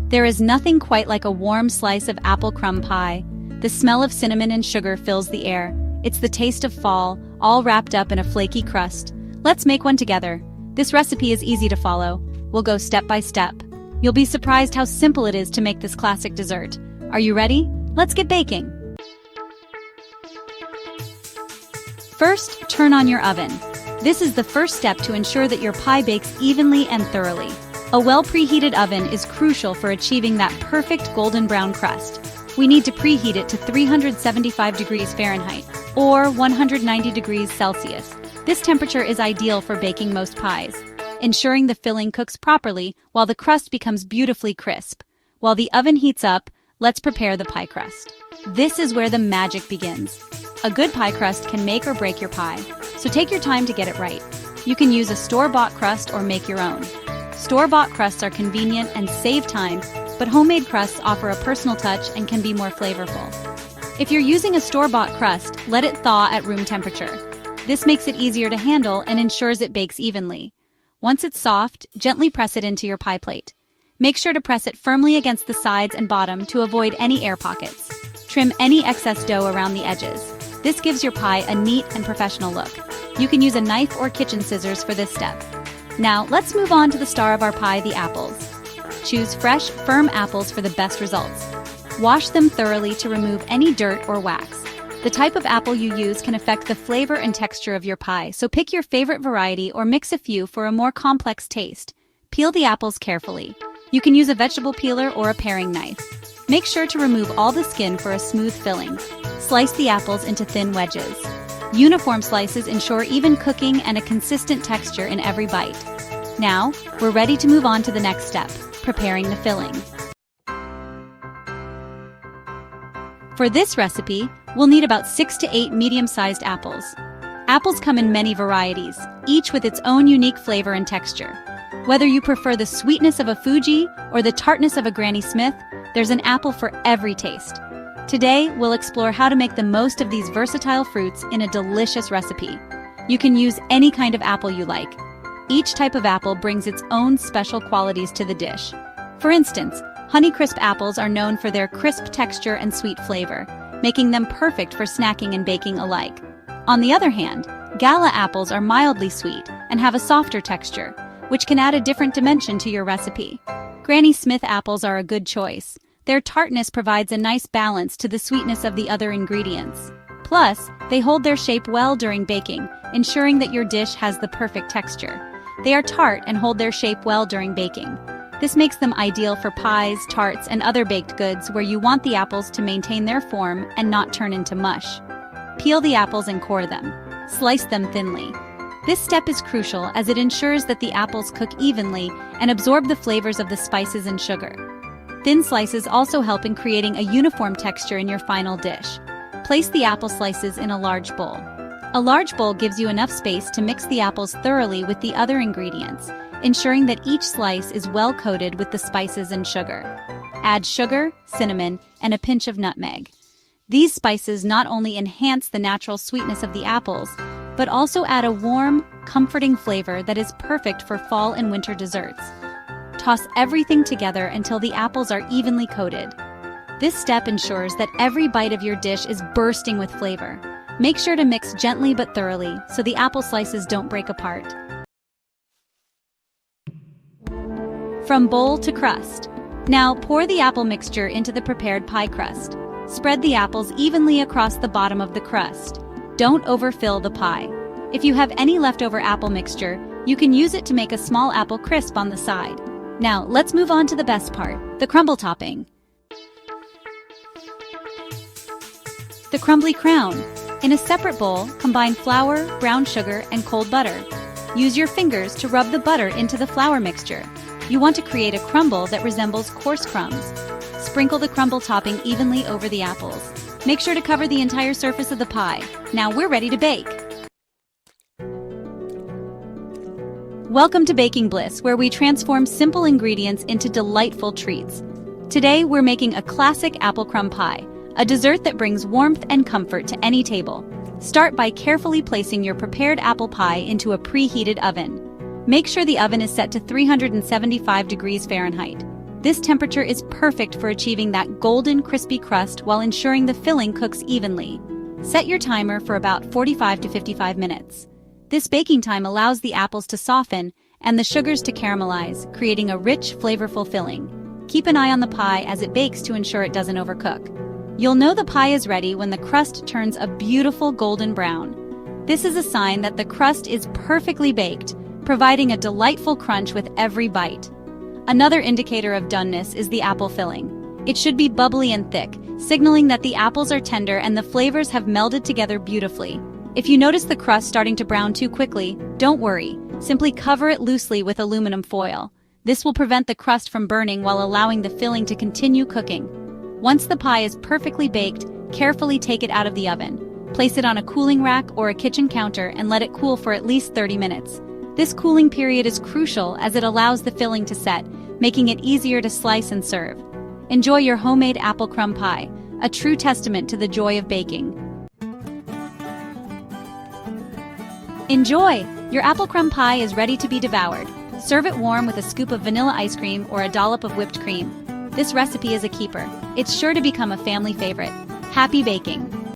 There is nothing quite like a warm slice of apple crumb pie. The smell of cinnamon and sugar fills the air. It's the taste of fall, all wrapped up in a flaky crust. Let's make one together. This recipe is easy to follow. We'll go step by step. You'll be surprised how simple it is to make this classic dessert. Are you ready? Let's get baking. First, turn on your oven. This is the first step to ensure that your pie bakes evenly and thoroughly. A well-preheated oven is crucial for achieving that perfect golden brown crust. We need to preheat it to 375 degrees Fahrenheit, or 190 degrees Celsius. This temperature is ideal for baking most pies, ensuring the filling cooks properly while the crust becomes beautifully crisp. While the oven heats up, let's prepare the pie crust. This is where the magic begins. A good pie crust can make or break your pie, so take your time to get it right. You can use a store-bought crust or make your own. Store-bought crusts are convenient and save time, but homemade crusts offer a personal touch and can be more flavorful. If you're using a store-bought crust, let it thaw at room temperature. This makes it easier to handle and ensures it bakes evenly. Once it's soft, gently press it into your pie plate. Make sure to press it firmly against the sides and bottom to avoid any air pockets. Trim any excess dough around the edges. This gives your pie a neat and professional look. You can use a knife or kitchen scissors for this step. Now, let's move on to the star of our pie, the apples. Choose fresh, firm apples for the best results. Wash them thoroughly to remove any dirt or wax. The type of apple you use can affect the flavor and texture of your pie, so pick your favorite variety or mix a few for a more complex taste. Peel the apples carefully. You can use a vegetable peeler or a paring knife. Make sure to remove all the skin for a smooth filling. Slice the apples into thin wedges. Uniform slices ensure even cooking and a consistent texture in every bite. Now, we're ready to move on to the next step, preparing the filling. For this recipe, we'll need about 6 to 8 medium-sized apples. Apples come in many varieties, each with its own unique flavor and texture. Whether you prefer the sweetness of a Fuji or the tartness of a Granny Smith, there's an apple for every taste. Today, we'll explore how to make the most of these versatile fruits in a delicious recipe. You can use any kind of apple you like. Each type of apple brings its own special qualities to the dish. For instance, Honeycrisp apples are known for their crisp texture and sweet flavor, making them perfect for snacking and baking alike. On the other hand, Gala apples are mildly sweet and have a softer texture, which can add a different dimension to your recipe. Granny Smith apples are a good choice. Their tartness provides a nice balance to the sweetness of the other ingredients. Plus, they hold their shape well during baking, ensuring that your dish has the perfect texture. They are tart and hold their shape well during baking. This makes them ideal for pies, tarts, and other baked goods where you want the apples to maintain their form and not turn into mush. Peel the apples and core them. Slice them thinly. This step is crucial as it ensures that the apples cook evenly and absorb the flavors of the spices and sugar. Thin slices also help in creating a uniform texture in your final dish. Place the apple slices in a large bowl. A large bowl gives you enough space to mix the apples thoroughly with the other ingredients, ensuring that each slice is well coated with the spices and sugar. Add sugar, cinnamon, and a pinch of nutmeg. These spices not only enhance the natural sweetness of the apples, but also add a warm, comforting flavor that is perfect for fall and winter desserts. Toss everything together until the apples are evenly coated. This step ensures that every bite of your dish is bursting with flavor. Make sure to mix gently but thoroughly so the apple slices don't break apart. From bowl to crust. Now pour the apple mixture into the prepared pie crust. Spread the apples evenly across the bottom of the crust. Don't overfill the pie. If you have any leftover apple mixture, you can use it to make a small apple crisp on the side. Now, let's move on to the best part, the crumble topping. The crumbly crown. In a separate bowl, combine flour, brown sugar, and cold butter. Use your fingers to rub the butter into the flour mixture. You want to create a crumble that resembles coarse crumbs. Sprinkle the crumble topping evenly over the apples. Make sure to cover the entire surface of the pie. Now we're ready to bake. Welcome to Baking Bliss, where we transform simple ingredients into delightful treats. Today, we're making a classic apple crumb pie, a dessert that brings warmth and comfort to any table. Start by carefully placing your prepared apple pie into a preheated oven. Make sure the oven is set to 375 degrees Fahrenheit. This temperature is perfect for achieving that golden, crispy crust while ensuring the filling cooks evenly. Set your timer for about 45 to 55 minutes. This baking time allows the apples to soften and the sugars to caramelize, creating a rich, flavorful filling. Keep an eye on the pie as it bakes to ensure it doesn't overcook. You'll know the pie is ready when the crust turns a beautiful golden brown. This is a sign that the crust is perfectly baked, providing a delightful crunch with every bite. Another indicator of doneness is the apple filling. It should be bubbly and thick, signaling that the apples are tender and the flavors have melded together beautifully. If you notice the crust starting to brown too quickly, don't worry. Simply cover it loosely with aluminum foil. This will prevent the crust from burning while allowing the filling to continue cooking. Once the pie is perfectly baked, carefully take it out of the oven. Place it on a cooling rack or a kitchen counter and let it cool for at least 30 minutes. This cooling period is crucial as it allows the filling to set, making it easier to slice and serve. Enjoy your homemade apple crumb pie, a true testament to the joy of baking. Enjoy! Your apple crumb pie is ready to be devoured. Serve it warm with a scoop of vanilla ice cream or a dollop of whipped cream. This recipe is a keeper. It's sure to become a family favorite. Happy baking!